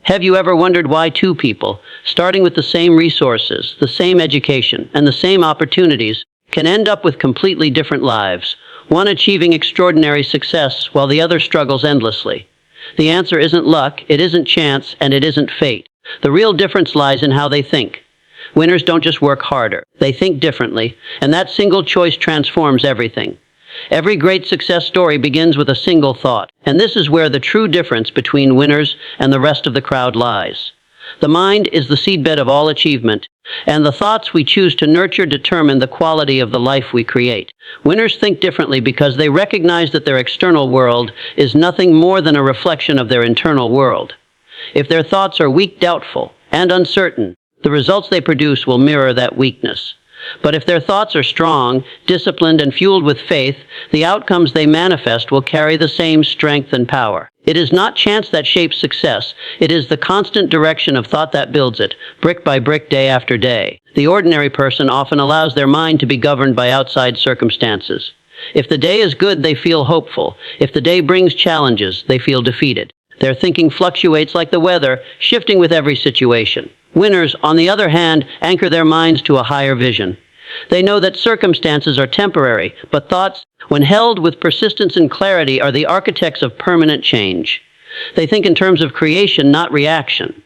Have you ever wondered why two people, starting with the same resources, the same education, and the same opportunities, can end up with completely different lives, one achieving extraordinary success while the other struggles endlessly? The answer isn't luck, it isn't chance, and it isn't fate. The real difference lies in how they think. Winners don't just work harder, they think differently, and that single choice transforms everything. Every great success story begins with a single thought, and this is where the true difference between winners and the rest of the crowd lies. The mind is the seedbed of all achievement, and the thoughts we choose to nurture determine the quality of the life we create. Winners think differently because they recognize that their external world is nothing more than a reflection of their internal world. If their thoughts are weak, doubtful, and uncertain, the results they produce will mirror that weakness. But if their thoughts are strong, disciplined, and fueled with faith, the outcomes they manifest will carry the same strength and power. It is not chance that shapes success. It is the constant direction of thought that builds it, brick by brick, day after day. The ordinary person often allows their mind to be governed by outside circumstances. If the day is good, they feel hopeful. If the day brings challenges, they feel defeated. Their thinking fluctuates like the weather, shifting with every situation. Winners, on the other hand, anchor their minds to a higher vision. They know that circumstances are temporary, but thoughts, when held with persistence and clarity, are the architects of permanent change. They think in terms of creation, not reaction.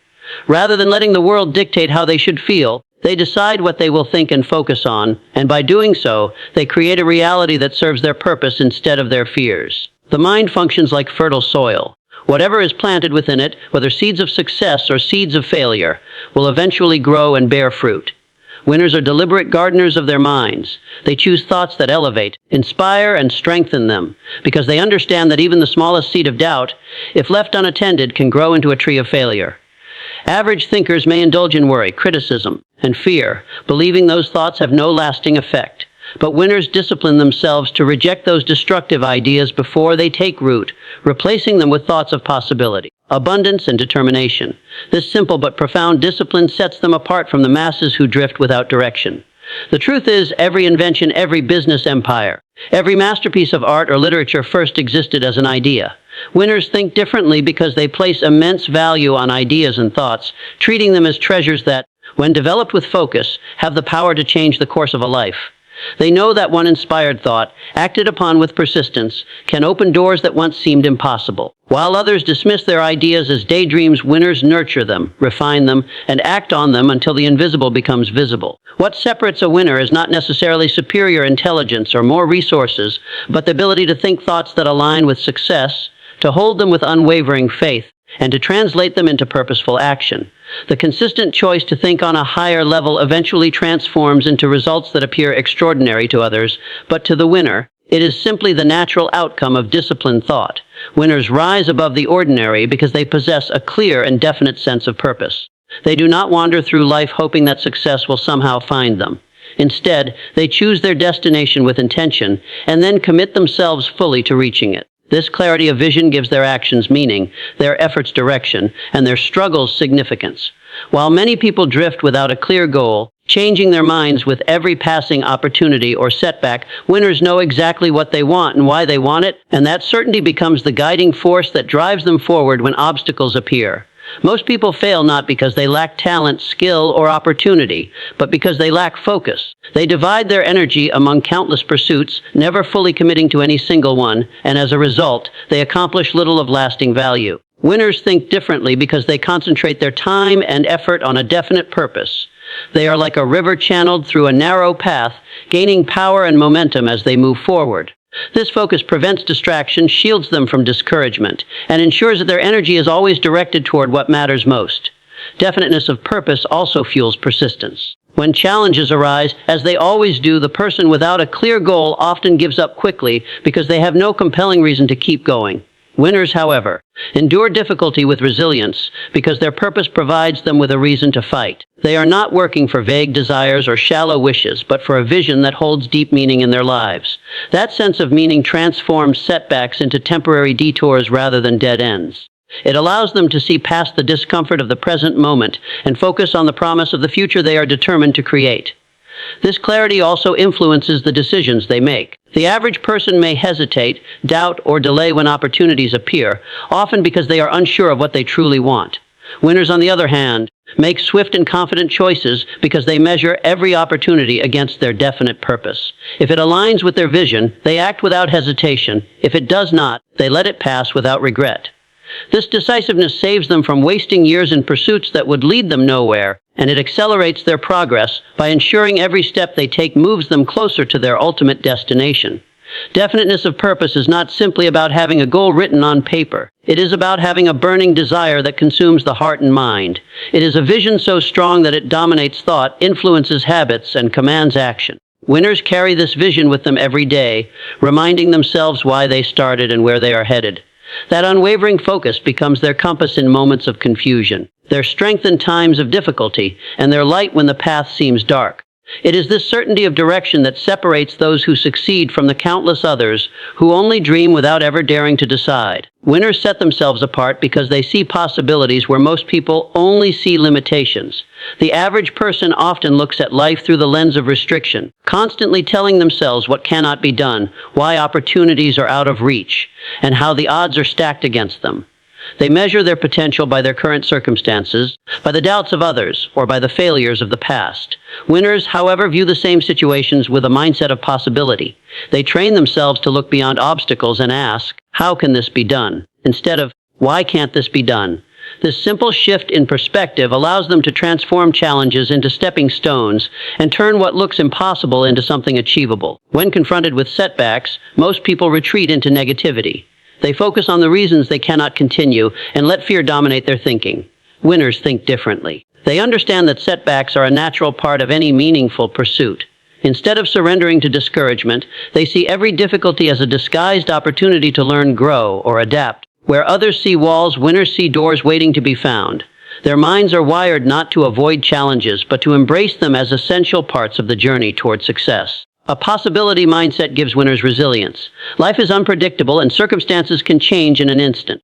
Rather than letting the world dictate how they should feel, they decide what they will think and focus on, and by doing so, they create a reality that serves their purpose instead of their fears. The mind functions like fertile soil. Whatever is planted within it, whether seeds of success or seeds of failure, will eventually grow and bear fruit. Winners are deliberate gardeners of their minds. They choose thoughts that elevate, inspire, and strengthen them, because they understand that even the smallest seed of doubt, if left unattended, can grow into a tree of failure. Average thinkers may indulge in worry, criticism, and fear, believing those thoughts have no lasting effect. But winners discipline themselves to reject those destructive ideas before they take root, replacing them with thoughts of possibility, abundance, and determination. This simple but profound discipline sets them apart from the masses who drift without direction. The truth is, every invention, every business empire, every masterpiece of art or literature first existed as an idea. Winners think differently because they place immense value on ideas and thoughts, treating them as treasures that, when developed with focus, have the power to change the course of a life. They know that one inspired thought, acted upon with persistence, can open doors that once seemed impossible. While others dismiss their ideas as daydreams, winners nurture them, refine them, and act on them until the invisible becomes visible. What separates a winner is not necessarily superior intelligence or more resources, but the ability to think thoughts that align with success, to hold them with unwavering faith, and to translate them into purposeful action. The consistent choice to think on a higher level eventually transforms into results that appear extraordinary to others, but to the winner, it is simply the natural outcome of disciplined thought. Winners rise above the ordinary because they possess a clear and definite sense of purpose. They do not wander through life hoping that success will somehow find them. Instead, they choose their destination with intention and then commit themselves fully to reaching it. This clarity of vision gives their actions meaning, their efforts direction, and their struggles significance. While many people drift without a clear goal, changing their minds with every passing opportunity or setback, winners know exactly what they want and why they want it, and that certainty becomes the guiding force that drives them forward when obstacles appear. Most people fail not because they lack talent, skill, or opportunity, but because they lack focus. They divide their energy among countless pursuits, never fully committing to any single one, and as a result, they accomplish little of lasting value. Winners think differently because they concentrate their time and effort on a definite purpose. They are like a river channeled through a narrow path, gaining power and momentum as they move forward. This focus prevents distraction, shields them from discouragement, and ensures that their energy is always directed toward what matters most. Definiteness of purpose also fuels persistence. When challenges arise, as they always do, the person without a clear goal often gives up quickly because they have no compelling reason to keep going. Winners, however, endure difficulty with resilience because their purpose provides them with a reason to fight. They are not working for vague desires or shallow wishes, but for a vision that holds deep meaning in their lives. That sense of meaning transforms setbacks into temporary detours rather than dead ends. It allows them to see past the discomfort of the present moment and focus on the promise of the future they are determined to create. This clarity also influences the decisions they make. The average person may hesitate, doubt, or delay when opportunities appear, often because they are unsure of what they truly want. Winners, on the other hand, make swift and confident choices because they measure every opportunity against their definite purpose. If it aligns with their vision, they act without hesitation. If it does not, they let it pass without regret. This decisiveness saves them from wasting years in pursuits that would lead them nowhere, and it accelerates their progress by ensuring every step they take moves them closer to their ultimate destination. Definiteness of purpose is not simply about having a goal written on paper. It is about having a burning desire that consumes the heart and mind. It is a vision so strong that it dominates thought, influences habits, and commands action. Winners carry this vision with them every day, reminding themselves why they started and where they are headed. That unwavering focus becomes their compass in moments of confusion, their strength in times of difficulty, and their light when the path seems dark. It is this certainty of direction that separates those who succeed from the countless others who only dream without ever daring to decide. Winners set themselves apart because they see possibilities where most people only see limitations. The average person often looks at life through the lens of restriction, constantly telling themselves what cannot be done, why opportunities are out of reach, and how the odds are stacked against them. They measure their potential by their current circumstances, by the doubts of others, or by the failures of the past. Winners, however, view the same situations with a mindset of possibility. They train themselves to look beyond obstacles and ask, how can this be done? Instead of, why can't this be done? This simple shift in perspective allows them to transform challenges into stepping stones and turn what looks impossible into something achievable. When confronted with setbacks, most people retreat into negativity. They focus on the reasons they cannot continue and let fear dominate their thinking. Winners think differently. They understand that setbacks are a natural part of any meaningful pursuit. Instead of surrendering to discouragement, they see every difficulty as a disguised opportunity to learn, grow, or adapt. Where others see walls, winners see doors waiting to be found. Their minds are wired not to avoid challenges, but to embrace them as essential parts of the journey toward success. A possibility mindset gives winners resilience. Life is unpredictable and circumstances can change in an instant.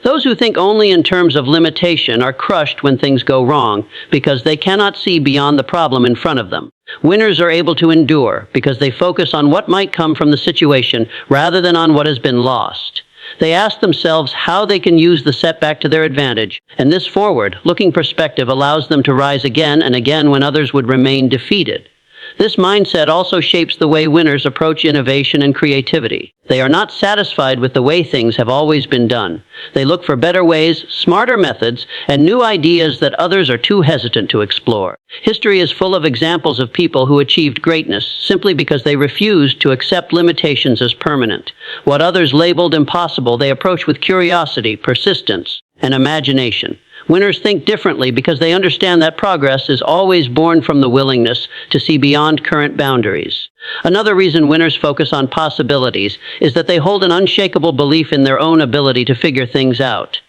Those who think only in terms of limitation are crushed when things go wrong because they cannot see beyond the problem in front of them. Winners are able to endure because they focus on what might come from the situation rather than on what has been lost. They ask themselves how they can use the setback to their advantage, and this forward-looking perspective allows them to rise again and again when others would remain defeated. This mindset also shapes the way winners approach innovation and creativity. They are not satisfied with the way things have always been done. They look for better ways, smarter methods, and new ideas that others are too hesitant to explore. History is full of examples of people who achieved greatness simply because they refused to accept limitations as permanent. What others labeled impossible, they approach with curiosity, persistence, and imagination. Winners think differently because they understand that progress is always born from the willingness to see beyond current boundaries. Another reason winners focus on possibilities is that they hold an unshakable belief in their own ability to figure things out.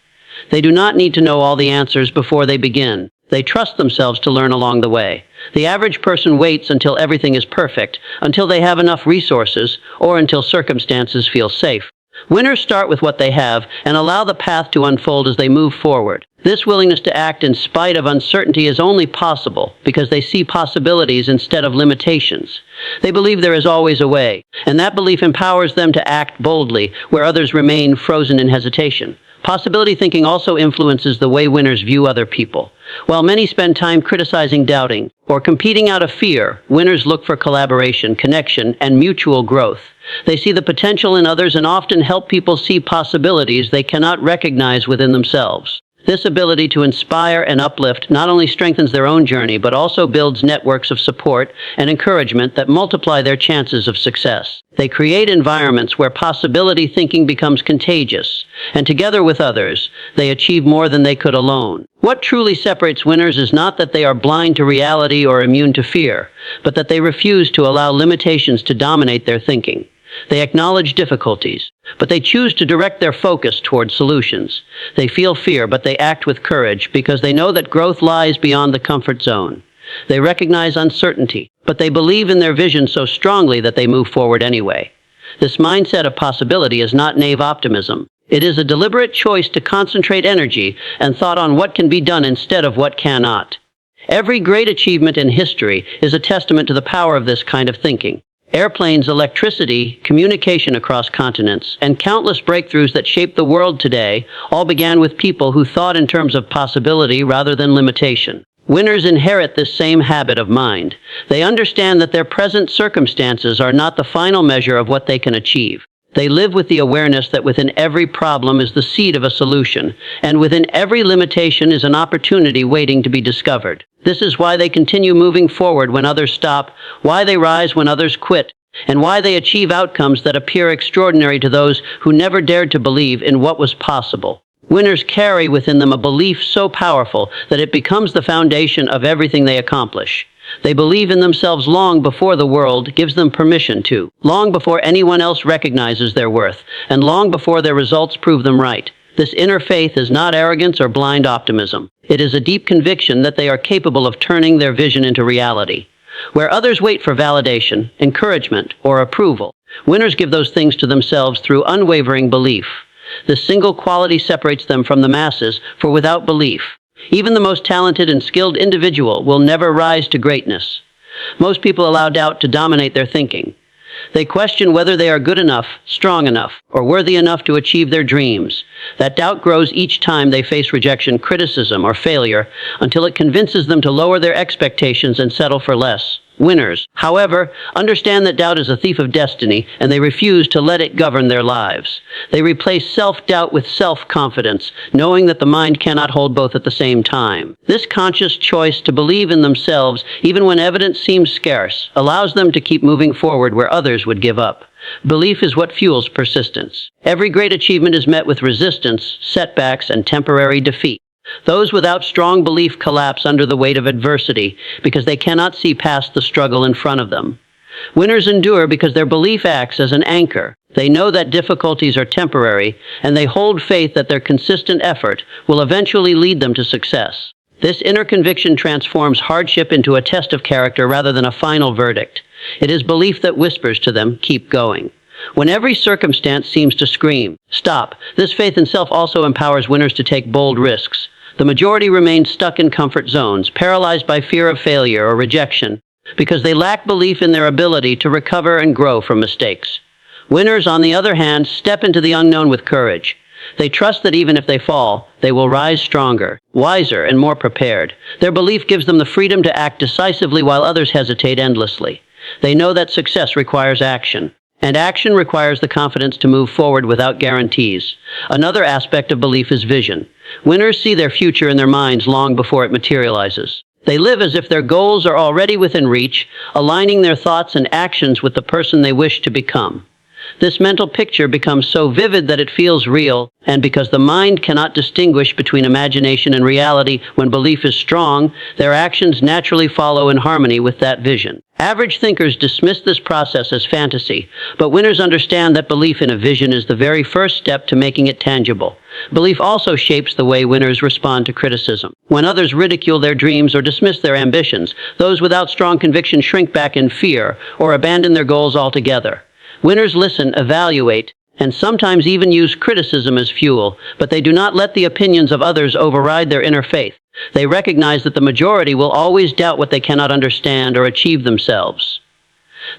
They do not need to know all the answers before they begin. They trust themselves to learn along the way. The average person waits until everything is perfect, until they have enough resources, or until circumstances feel safe. Winners start with what they have and allow the path to unfold as they move forward. This willingness to act in spite of uncertainty is only possible because they see possibilities instead of limitations. They believe there is always a way, and that belief empowers them to act boldly where others remain frozen in hesitation. Possibility thinking also influences the way winners view other people. While many spend time criticizing, doubting, or competing out of fear, winners look for collaboration, connection, and mutual growth. They see the potential in others and often help people see possibilities they cannot recognize within themselves. This ability to inspire and uplift not only strengthens their own journey, but also builds networks of support and encouragement that multiply their chances of success. They create environments where possibility thinking becomes contagious, and together with others, they achieve more than they could alone. What truly separates winners is not that they are blind to reality or immune to fear, but that they refuse to allow limitations to dominate their thinking. They acknowledge difficulties, but they choose to direct their focus toward solutions. They feel fear, but they act with courage because they know that growth lies beyond the comfort zone. They recognize uncertainty, but they believe in their vision so strongly that they move forward anyway. This mindset of possibility is not naive optimism. It is a deliberate choice to concentrate energy and thought on what can be done instead of what cannot. Every great achievement in history is a testament to the power of this kind of thinking. Airplanes, electricity, communication across continents, and countless breakthroughs that shape the world today all began with people who thought in terms of possibility rather than limitation. Winners inherit this same habit of mind. They understand that their present circumstances are not the final measure of what they can achieve. They live with the awareness that within every problem is the seed of a solution, and within every limitation is an opportunity waiting to be discovered. This is why they continue moving forward when others stop, why they rise when others quit, and why they achieve outcomes that appear extraordinary to those who never dared to believe in what was possible. Winners carry within them a belief so powerful that it becomes the foundation of everything they accomplish. They believe in themselves long before the world gives them permission to, long before anyone else recognizes their worth, and long before their results prove them right. This inner faith is not arrogance or blind optimism. It is a deep conviction that they are capable of turning their vision into reality. Where others wait for validation, encouragement, or approval, winners give those things to themselves through unwavering belief. This single quality separates them from the masses, for without belief, even the most talented and skilled individual will never rise to greatness. Most people allow doubt to dominate their thinking. They question whether they are good enough, strong enough, or worthy enough to achieve their dreams. That doubt grows each time they face rejection, criticism, or failure, until it convinces them to lower their expectations and settle for less. Winners, however, understand that doubt is a thief of destiny, and they refuse to let it govern their lives. They replace self-doubt with self-confidence, knowing that the mind cannot hold both at the same time. This conscious choice to believe in themselves, even when evidence seems scarce, allows them to keep moving forward where others would give up. Belief is what fuels persistence. Every great achievement is met with resistance, setbacks, and temporary defeat. Those without strong belief collapse under the weight of adversity because they cannot see past the struggle in front of them. Winners endure because their belief acts as an anchor. They know that difficulties are temporary, and they hold faith that their consistent effort will eventually lead them to success. This inner conviction transforms hardship into a test of character rather than a final verdict. It is belief that whispers to them, "Keep going." When every circumstance seems to scream, "Stop," this faith in self also empowers winners to take bold risks. The majority remain stuck in comfort zones, paralyzed by fear of failure or rejection, because they lack belief in their ability to recover and grow from mistakes. Winners, on the other hand, step into the unknown with courage. They trust that even if they fall, they will rise stronger, wiser, and more prepared. Their belief gives them the freedom to act decisively while others hesitate endlessly. They know that success requires action, and action requires the confidence to move forward without guarantees. Another aspect of belief is vision. Winners see their future in their minds long before it materializes. They live as if their goals are already within reach, aligning their thoughts and actions with the person they wish to become. This mental picture becomes so vivid that it feels real, and because the mind cannot distinguish between imagination and reality when belief is strong, their actions naturally follow in harmony with that vision. Average thinkers dismiss this process as fantasy, but winners understand that belief in a vision is the very first step to making it tangible. Belief also shapes the way winners respond to criticism. When others ridicule their dreams or dismiss their ambitions, those without strong conviction shrink back in fear or abandon their goals altogether. Winners listen, evaluate, and sometimes even use criticism as fuel, but they do not let the opinions of others override their inner faith. They recognize that the majority will always doubt what they cannot understand or achieve themselves.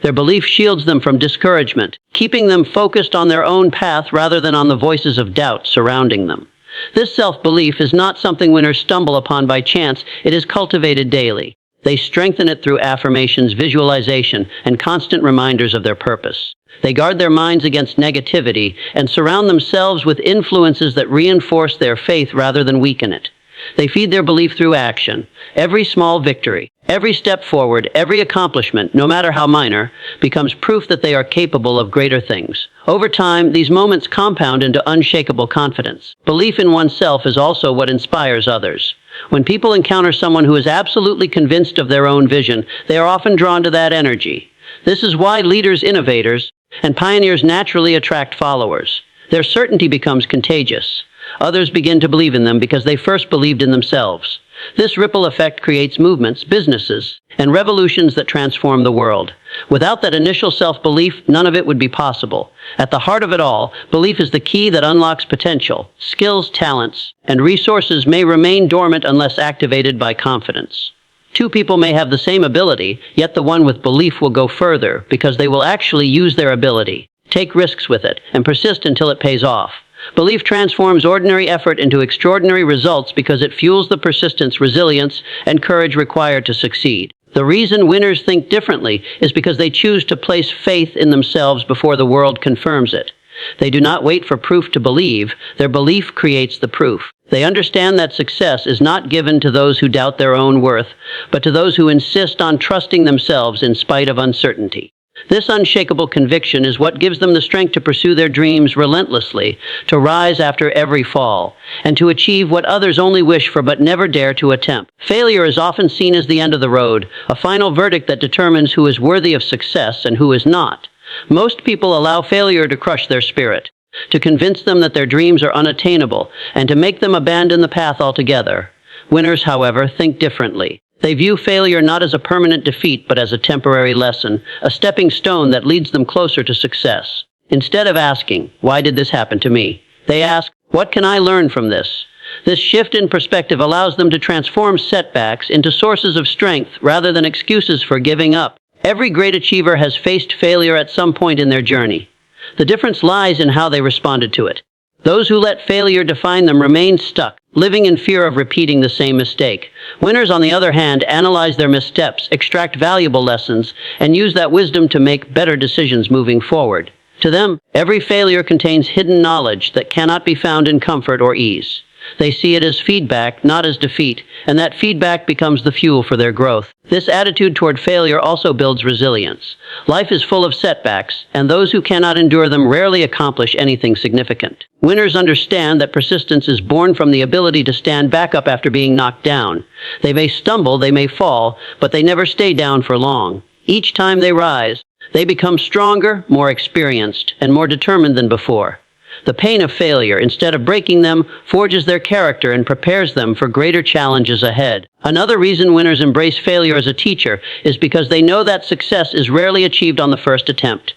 Their belief shields them from discouragement, keeping them focused on their own path rather than on the voices of doubt surrounding them. This self-belief is not something winners stumble upon by chance, it is cultivated daily. They strengthen it through affirmations, visualization, and constant reminders of their purpose. They guard their minds against negativity and surround themselves with influences that reinforce their faith rather than weaken it. They feed their belief through action. Every small victory, every step forward, every accomplishment, no matter how minor, becomes proof that they are capable of greater things. Over time, these moments compound into unshakable confidence. Belief in oneself is also what inspires others. When people encounter someone who is absolutely convinced of their own vision, they are often drawn to that energy. This is why leaders, innovators, and pioneers naturally attract followers. Their certainty becomes contagious. Others begin to believe in them because they first believed in themselves. This ripple effect creates movements, businesses, and revolutions that transform the world. Without that initial self-belief, none of it would be possible. At the heart of it all, belief is the key that unlocks potential. Skills, talents, and resources may remain dormant unless activated by confidence. Two people may have the same ability, yet the one with belief will go further because they will actually use their ability, take risks with it, and persist until it pays off. Belief transforms ordinary effort into extraordinary results because it fuels the persistence, resilience, and courage required to succeed. The reason winners think differently is because they choose to place faith in themselves before the world confirms it. They do not wait for proof to believe. Their belief creates the proof. They understand that success is not given to those who doubt their own worth, but to those who insist on trusting themselves in spite of uncertainty. This unshakable conviction is what gives them the strength to pursue their dreams relentlessly, to rise after every fall, and to achieve what others only wish for but never dare to attempt. Failure is often seen as the end of the road, a final verdict that determines who is worthy of success and who is not. Most people allow failure to crush their spirit, to convince them that their dreams are unattainable, and to make them abandon the path altogether. Winners, however, think differently. They view failure not as a permanent defeat, but as a temporary lesson, a stepping stone that leads them closer to success. Instead of asking, "Why did this happen to me?" they ask, "What can I learn from this?" This shift in perspective allows them to transform setbacks into sources of strength rather than excuses for giving up. Every great achiever has faced failure at some point in their journey. The difference lies in how they responded to it. Those who let failure define them remain stuck, living in fear of repeating the same mistake. Winners, on the other hand, analyze their missteps, extract valuable lessons, and use that wisdom to make better decisions moving forward. To them, every failure contains hidden knowledge that cannot be found in comfort or ease. They see it as feedback, not as defeat, and that feedback becomes the fuel for their growth. This attitude toward failure also builds resilience. Life is full of setbacks, and those who cannot endure them rarely accomplish anything significant. Winners understand that persistence is born from the ability to stand back up after being knocked down. They may stumble, they may fall, but they never stay down for long. Each time they rise, they become stronger, more experienced, and more determined than before. The pain of failure, instead of breaking them, forges their character and prepares them for greater challenges ahead. Another reason winners embrace failure as a teacher is because they know that success is rarely achieved on the first attempt.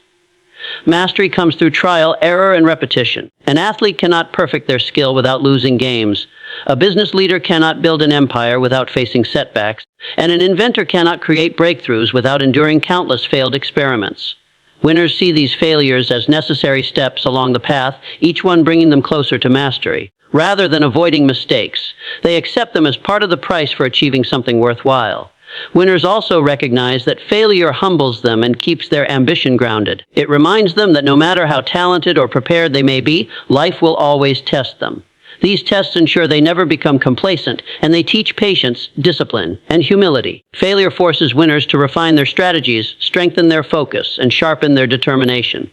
Mastery comes through trial, error, and repetition. An athlete cannot perfect their skill without losing games. A business leader cannot build an empire without facing setbacks. And an inventor cannot create breakthroughs without enduring countless failed experiments. Winners see these failures as necessary steps along the path, each one bringing them closer to mastery. Rather than avoiding mistakes, they accept them as part of the price for achieving something worthwhile. Winners also recognize that failure humbles them and keeps their ambition grounded. It reminds them that no matter how talented or prepared they may be, life will always test them. These tests ensure they never become complacent, and they teach patience, discipline, and humility. Failure forces winners to refine their strategies, strengthen their focus, and sharpen their determination.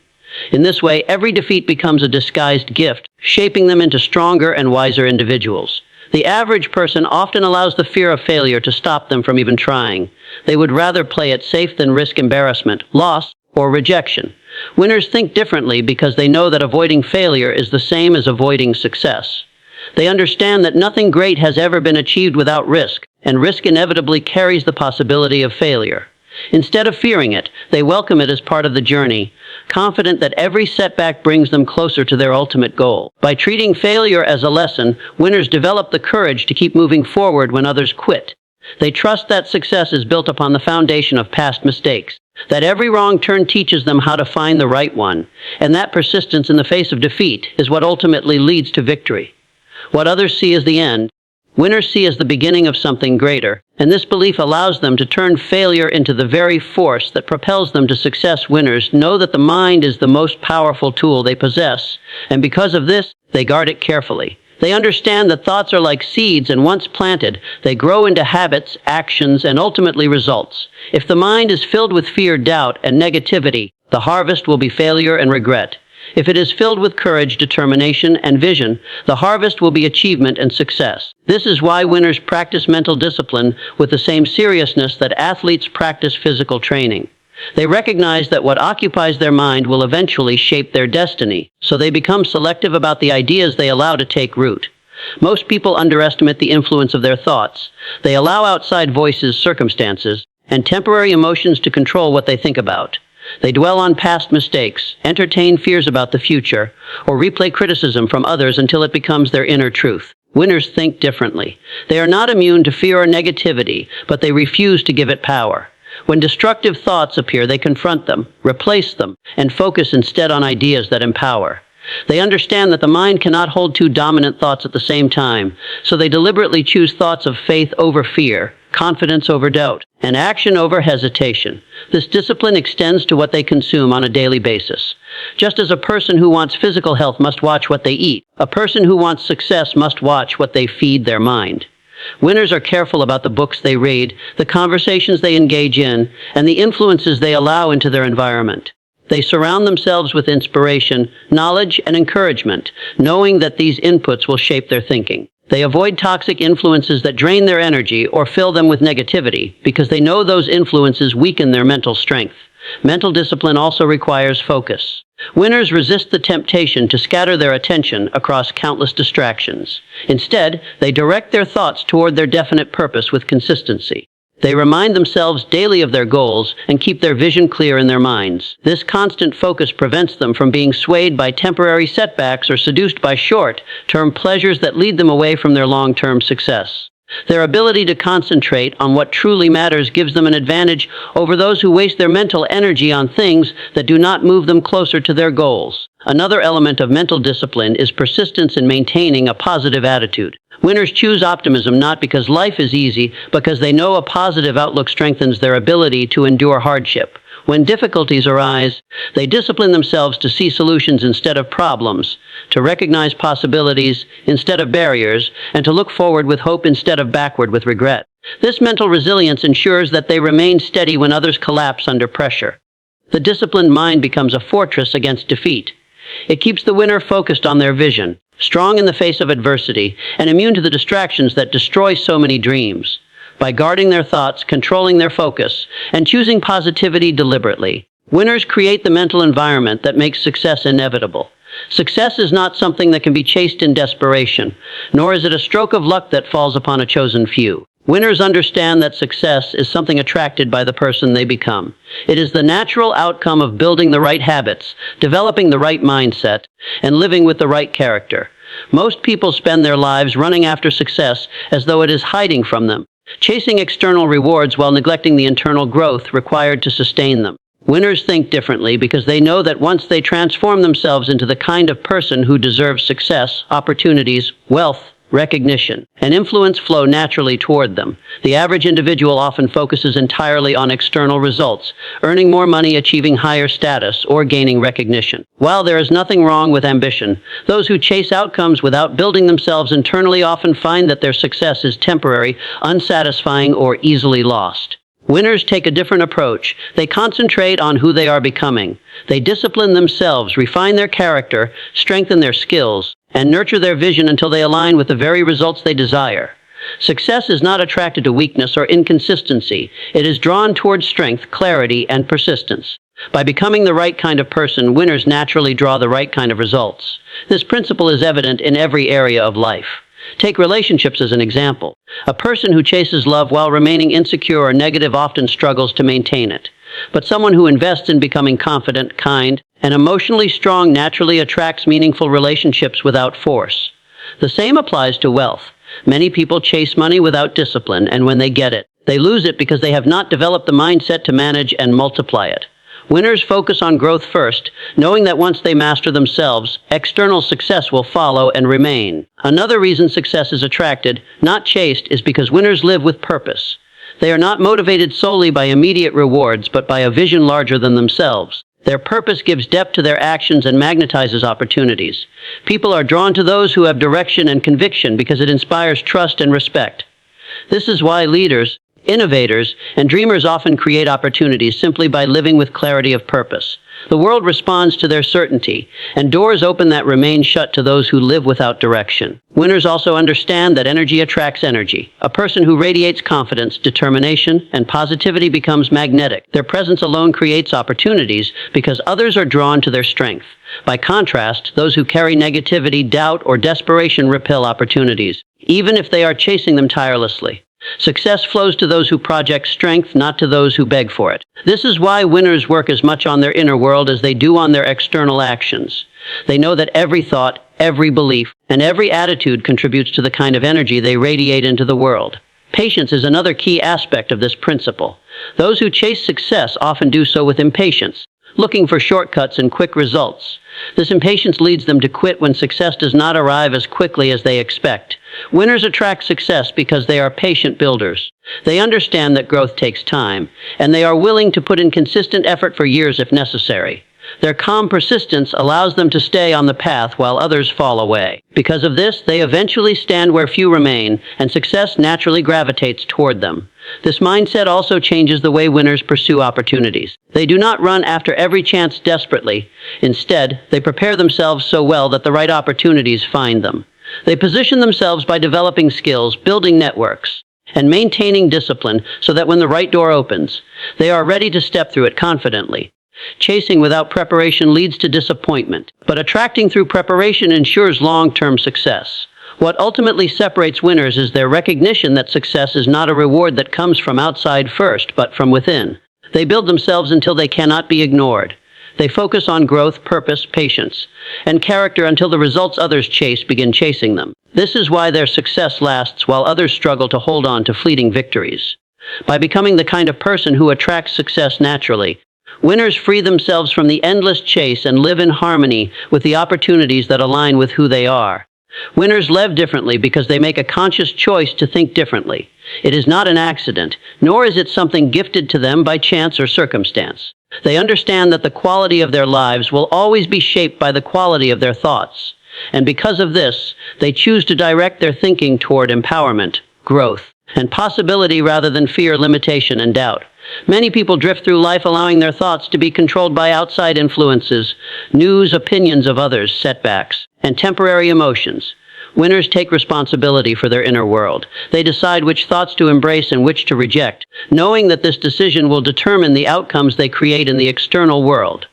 In this way, every defeat becomes a disguised gift, shaping them into stronger and wiser individuals. The average person often allows the fear of failure to stop them from even trying. They would rather play it safe than risk embarrassment, loss, or rejection. Winners think differently because they know that avoiding failure is the same as avoiding success. They understand that nothing great has ever been achieved without risk, and risk inevitably carries the possibility of failure. Instead of fearing it, they welcome it as part of the journey, confident that every setback brings them closer to their ultimate goal. By treating failure as a lesson, winners develop the courage to keep moving forward when others quit. They trust that success is built upon the foundation of past mistakes, that every wrong turn teaches them how to find the right one, and that persistence in the face of defeat is what ultimately leads to victory. What others see as the end, winners see as the beginning of something greater, and this belief allows them to turn failure into the very force that propels them to success. Winners know that the mind is the most powerful tool they possess, and because of this, they guard it carefully. They understand that thoughts are like seeds, and once planted, they grow into habits, actions, and ultimately results. If the mind is filled with fear, doubt, and negativity, the harvest will be failure and regret. If it is filled with courage, determination, and vision, the harvest will be achievement and success. This is why winners practice mental discipline with the same seriousness that athletes practice physical training. They recognize that what occupies their mind will eventually shape their destiny, so they become selective about the ideas they allow to take root. Most people underestimate the influence of their thoughts. They allow outside voices, circumstances, and temporary emotions to control what they think about. They dwell on past mistakes, entertain fears about the future, or replay criticism from others until it becomes their inner truth. Winners think differently. They are not immune to fear or negativity, but they refuse to give it power. When destructive thoughts appear, they confront them, replace them, and focus instead on ideas that empower. They understand that the mind cannot hold two dominant thoughts at the same time, so they deliberately choose thoughts of faith over fear, confidence over doubt, and action over hesitation. This discipline extends to what they consume on a daily basis. Just as a person who wants physical health must watch what they eat, a person who wants success must watch what they feed their mind. Winners are careful about the books they read, the conversations they engage in, and the influences they allow into their environment. They surround themselves with inspiration, knowledge, and encouragement, knowing that these inputs will shape their thinking. They avoid toxic influences that drain their energy or fill them with negativity because they know those influences weaken their mental strength. Mental discipline also requires focus. Winners resist the temptation to scatter their attention across countless distractions. Instead, they direct their thoughts toward their definite purpose with consistency. They remind themselves daily of their goals and keep their vision clear in their minds. This constant focus prevents them from being swayed by temporary setbacks or seduced by short-term pleasures that lead them away from their long-term success. Their ability to concentrate on what truly matters gives them an advantage over those who waste their mental energy on things that do not move them closer to their goals. Another element of mental discipline is persistence in maintaining a positive attitude. Winners choose optimism not because life is easy, but because they know a positive outlook strengthens their ability to endure hardship. When difficulties arise, they discipline themselves to see solutions instead of problems, to recognize possibilities instead of barriers, and to look forward with hope instead of backward with regret. This mental resilience ensures that they remain steady when others collapse under pressure. The disciplined mind becomes a fortress against defeat. It keeps the winner focused on their vision, strong in the face of adversity, and immune to the distractions that destroy so many dreams. By guarding their thoughts, controlling their focus, and choosing positivity deliberately, winners create the mental environment that makes success inevitable. Success is not something that can be chased in desperation, nor is it a stroke of luck that falls upon a chosen few. Winners understand that success is something attracted by the person they become. It is the natural outcome of building the right habits, developing the right mindset, and living with the right character. Most people spend their lives running after success as though it is hiding from them, chasing external rewards while neglecting the internal growth required to sustain them. Winners think differently because they know that once they transform themselves into the kind of person who deserves success, opportunities, wealth, recognition, and influence flow naturally toward them. The average individual often focuses entirely on external results, earning more money, achieving higher status, or gaining recognition. While there is nothing wrong with ambition, those who chase outcomes without building themselves internally often find that their success is temporary, unsatisfying, or easily lost. Winners take a different approach. They concentrate on who they are becoming. They discipline themselves, refine their character, strengthen their skills, and nurture their vision until they align with the very results they desire. Success is not attracted to weakness or inconsistency. It is drawn towards strength, clarity, and persistence. By becoming the right kind of person, winners naturally draw the right kind of results. This principle is evident in every area of life. Take relationships as an example. A person who chases love while remaining insecure or negative often struggles to maintain it. But someone who invests in becoming confident, kind, and emotionally strong naturally attracts meaningful relationships without force. The same applies to wealth. Many people chase money without discipline, and when they get it, they lose it because they have not developed the mindset to manage and multiply it. Winners focus on growth first, knowing that once they master themselves, external success will follow and remain. Another reason success is attracted, not chased, is because winners live with purpose. They are not motivated solely by immediate rewards, but by a vision larger than themselves. Their purpose gives depth to their actions and magnetizes opportunities. People are drawn to those who have direction and conviction because it inspires trust and respect. This is why leaders, innovators, and dreamers often create opportunities simply by living with clarity of purpose. The world responds to their certainty, and doors open that remain shut to those who live without direction. Winners also understand that energy attracts energy. A person who radiates confidence, determination, and positivity becomes magnetic. Their presence alone creates opportunities because others are drawn to their strength. By contrast, those who carry negativity, doubt, or desperation repel opportunities, even if they are chasing them tirelessly. Success flows to those who project strength, not to those who beg for it. This is why winners work as much on their inner world as they do on their external actions. They know that every thought, Every belief and every attitude contributes to the kind of energy they radiate into the world. Patience is another key aspect of this principle. Those who chase success often do so with impatience, looking for shortcuts and quick results. This impatience leads them to quit when success does not arrive as quickly as they expect. Winners attract success because they are patient builders. They understand that growth takes time, and they are willing to put in consistent effort for years if necessary. Their calm persistence allows them to stay on the path while others fall away. Because of this, they eventually stand where few remain, and success naturally gravitates toward them. This mindset also changes the way winners pursue opportunities. They do not run after every chance desperately. Instead, they prepare themselves so well that the right opportunities find them. They position themselves by developing skills, building networks, and maintaining discipline so that when the right door opens, they are ready to step through it confidently. Chasing without preparation leads to disappointment, but attracting through preparation ensures long-term success. What ultimately separates winners is their recognition that success is not a reward that comes from outside first, but from within. They build themselves until they cannot be ignored. They focus on growth, purpose, patience, and character until the results others chase begin chasing them. This is why their success lasts while others struggle to hold on to fleeting victories. By becoming the kind of person who attracts success naturally, winners free themselves from the endless chase and live in harmony with the opportunities that align with who they are. Winners live differently because they make a conscious choice to think differently. It is not an accident, nor is it something gifted to them by chance or circumstance. They understand that the quality of their lives will always be shaped by the quality of their thoughts. And because of this, they choose to direct their thinking toward empowerment, growth, and possibility rather than fear, limitation, and doubt. Many people drift through life allowing their thoughts to be controlled by outside influences, news, opinions of others, setbacks, and temporary emotions. Winners take responsibility for their inner world. They decide which thoughts to embrace and which to reject, knowing that this decision will determine the outcomes they create in the external world.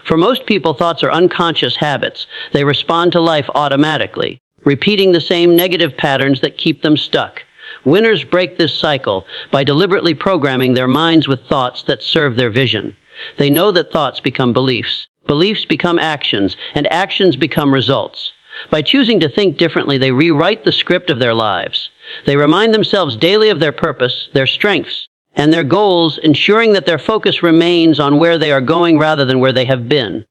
For most people, thoughts are unconscious habits. They respond to life automatically, repeating the same negative patterns that keep them stuck. Winners break this cycle by deliberately programming their minds with thoughts that serve their vision. They know that thoughts become beliefs, beliefs become actions, and actions become results. By choosing to think differently, they rewrite the script of their lives. They remind themselves daily of their purpose, their strengths, and their goals, ensuring that their focus remains on where they are going rather than where they have been.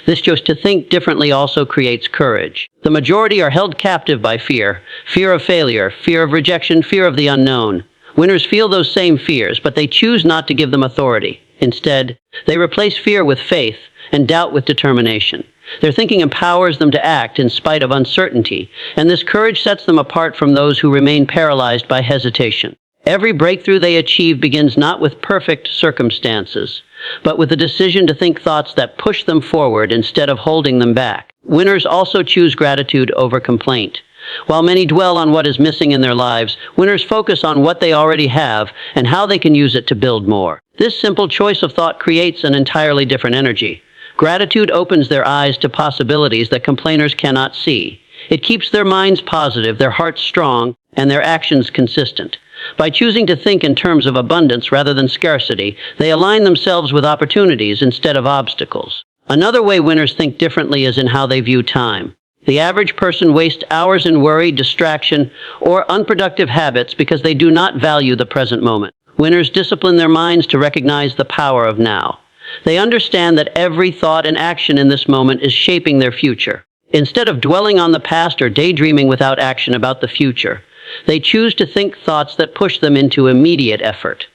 This choice to think differently also creates courage. The majority are held captive by fear, fear of failure, fear of rejection, fear of the unknown. Winners feel those same fears, but they choose not to give them authority. Instead, they replace fear with faith and doubt with determination. Their thinking empowers them to act in spite of uncertainty, and this courage sets them apart from those who remain paralyzed by hesitation. Every breakthrough they achieve begins not with perfect circumstances, but with the decision to think thoughts that push them forward instead of holding them back. Winners also choose gratitude over complaint. While many dwell on what is missing in their lives, winners focus on what they already have and how they can use it to build more. This simple choice of thought creates an entirely different energy. Gratitude opens their eyes to possibilities that complainers cannot see. It keeps their minds positive, their hearts strong, and their actions consistent. By choosing to think in terms of abundance rather than scarcity, they align themselves with opportunities instead of obstacles. Another way winners think differently is in how they view time. The average person wastes hours in worry, distraction, or unproductive habits because they do not value the present moment. Winners discipline their minds to recognize the power of now. They understand that every thought and action in this moment is shaping their future. Instead of dwelling on the past or daydreaming without action about the future, they choose to think thoughts that push them into immediate effort.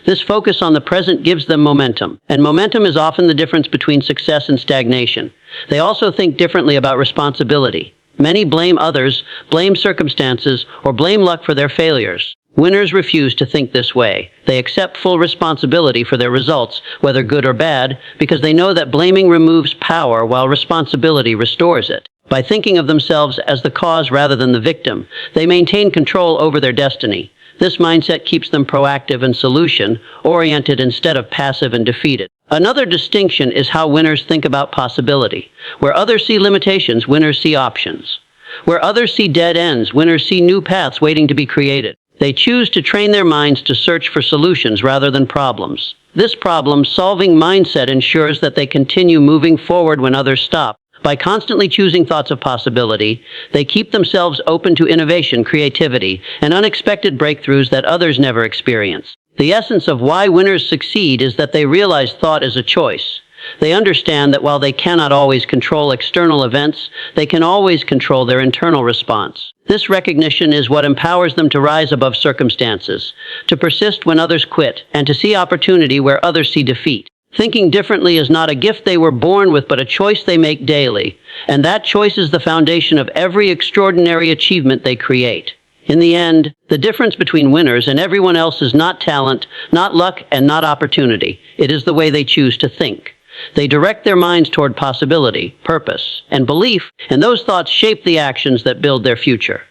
This focus on the present gives them momentum, and momentum is often the difference between success and stagnation. They also think differently about responsibility. Many blame others, blame circumstances, or blame luck for their failures. Winners refuse to think this way. They accept full responsibility for their results, whether good or bad, because they know that blaming removes power while responsibility restores it. By thinking of themselves as the cause rather than the victim, they maintain control over their destiny. This mindset keeps them proactive and solution-oriented instead of passive and defeated. Another distinction is how winners think about possibility. Where others see limitations, winners see options. Where others see dead ends, winners see new paths waiting to be created. They choose to train their minds to search for solutions rather than problems. This problem-solving mindset ensures that they continue moving forward when others stop, By constantly choosing thoughts of possibility, they keep themselves open to innovation, creativity, and unexpected breakthroughs that others never experience. The essence of why winners succeed is that they realize thought is a choice. They understand that while they cannot always control external events, they can always control their internal response. This recognition is what empowers them to rise above circumstances, to persist when others quit, and to see opportunity where others see defeat. Thinking differently is not a gift they were born with, but a choice they make daily, and that choice is the foundation of every extraordinary achievement they create. In the end, the difference between winners and everyone else is not talent, not luck, and not opportunity. It is the way they choose to think. They direct their minds toward possibility, purpose, and belief, and those thoughts shape the actions that build their future.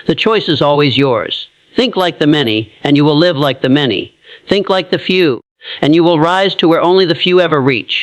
The choice is always yours. Think like the many, and you will live like the many. Think like the few, and you will rise to where only the few ever reach.